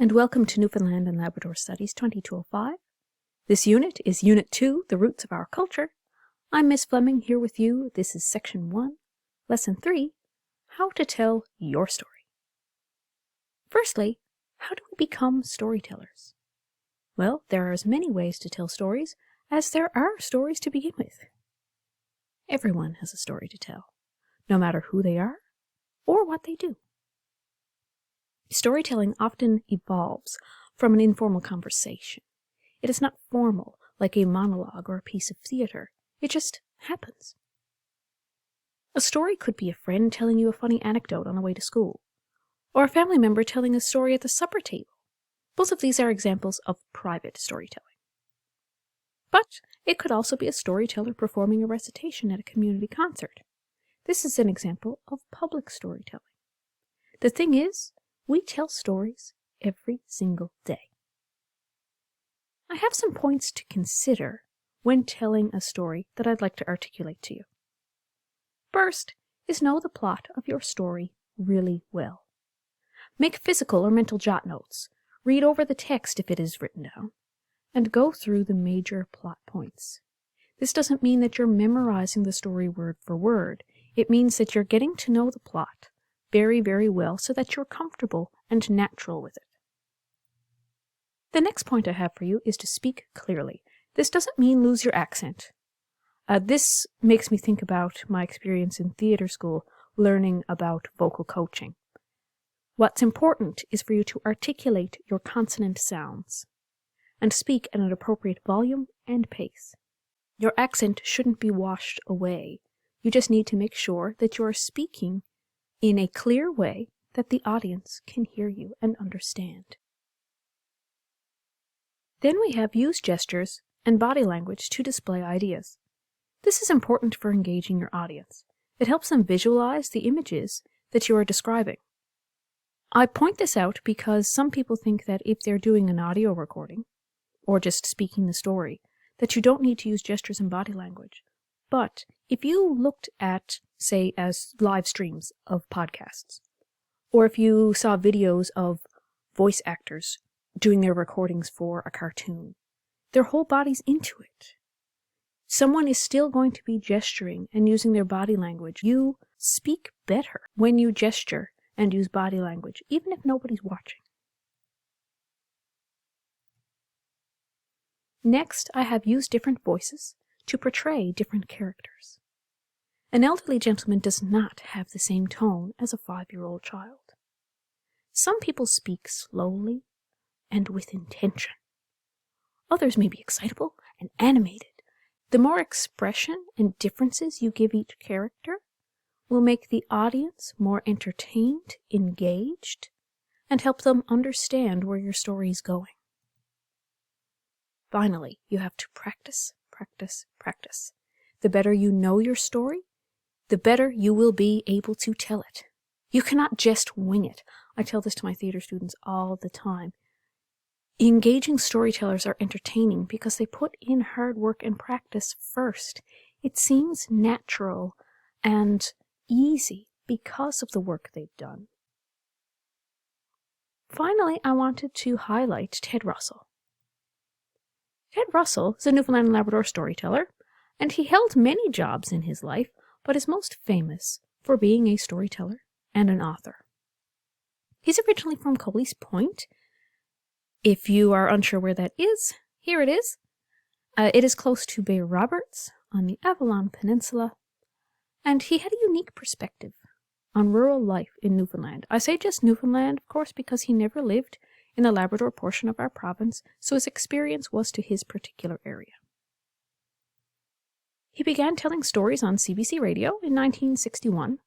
and welcome to Newfoundland and Labrador Studies 2205. This unit is Unit 2, The Roots of Our Culture. I'm Miss Fleming here with you. This is Section 1, Lesson 3, How to Tell Your Story. Firstly, how do we become storytellers? Well, there are as many ways to tell stories as there are stories to begin with. Everyone has a story to tell, no matter who they are or what they do. Storytelling often evolves from an informal conversation. It is not formal, like a monologue or a piece of theater. It just happens. A story could be a friend telling you a funny anecdote on the way to school, or a family member telling a story at the supper table. Both of these are examples of private storytelling. But it could also be a storyteller performing a recitation at a community concert. This is an example of public storytelling. The thing is, we tell stories every single day. I have some points to consider when telling a story that I'd like to articulate to you. First is know the plot of your story really well. Make physical or mental jot notes, read over the text if it is written down, and go through the major plot points. This doesn't mean that you're memorizing the story word for word. It means that you're getting to know the plot very, very well so that you're comfortable and natural with it. The next point I have for you is to speak clearly. This doesn't mean lose your accent. This makes me think about my experience in theater school learning about vocal coaching. What's important is for you to articulate your consonant sounds and speak at an appropriate volume and pace. Your accent shouldn't be washed away. You just need to make sure that you are speaking in a clear way that the audience can hear you and understand. Then we have use gestures and body language to display ideas. This is important for engaging your audience. It helps them visualize the images that you are describing. I point this out because some people think that if they're doing an audio recording, or just speaking the story, that you don't need to use gestures and body language. But if you looked at, say, as live streams of podcasts, or if you saw videos of voice actors doing their recordings for a cartoon, their whole body's into it. Someone is still going to be gesturing and using their body language. You speak better when you gesture and use body language, even if nobody's watching. Next, I have used different voices to portray different characters. An elderly gentleman does not have the same tone as a 5-year-old child. Some people speak slowly and with intention. Others may be excitable and animated. The more expression and differences you give each character will make the audience more entertained, engaged, and help them understand where your story is going. Finally, you have to practice, practice, practice. The better you know your story, the better you will be able to tell it. You cannot just wing it. I tell this to my theater students all the time. Engaging storytellers are entertaining because they put in hard work and practice first. It seems natural and easy because of the work they've done. Finally, I wanted to highlight Ted Russell. Ted Russell is a Newfoundland and Labrador storyteller, and he held many jobs in his life, but is most famous for being a storyteller and an author. He's originally from Coley's Point. If you are unsure where that is, here it is. It is close to Bay Roberts on the Avalon Peninsula, and he had a unique perspective on rural life in Newfoundland. I say just Newfoundland, of course, because he never lived in the Labrador portion of our province, so his experience was to his particular area. He began telling stories on CBC Radio in 1961,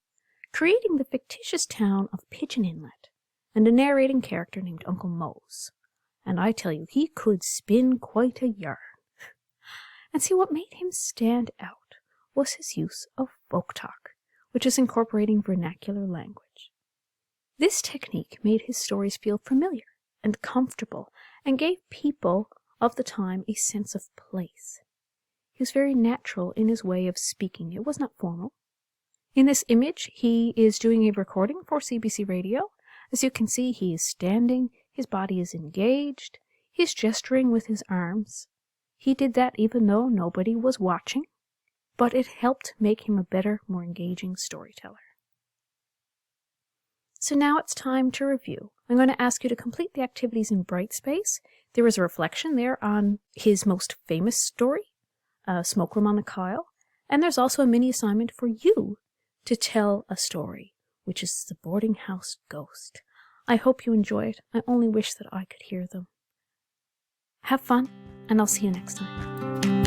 creating the fictitious town of Pigeon Inlet and a narrating character named Uncle Mose. And I tell you, he could spin quite a yarn. And see, what made him stand out was his use of folk talk, which is incorporating vernacular language. This technique made his stories feel familiar and comfortable and gave people of the time a sense of place. He was very natural in his way of speaking. It was not formal. In this image, he is doing a recording for CBC Radio. As you can see, he is standing, his body is engaged, he's gesturing with his arms. He did that even though nobody was watching, but it helped make him a better, more engaging storyteller. So now it's time to review. I'm going to ask you to complete the activities in Brightspace. There is a reflection there on his most famous story, Smoke Room on the Kyle, and there's also a mini assignment for you to tell a story, which is The Boarding House Ghost. I hope you enjoy it. I only wish that I could hear them. Have fun, and I'll see you next time.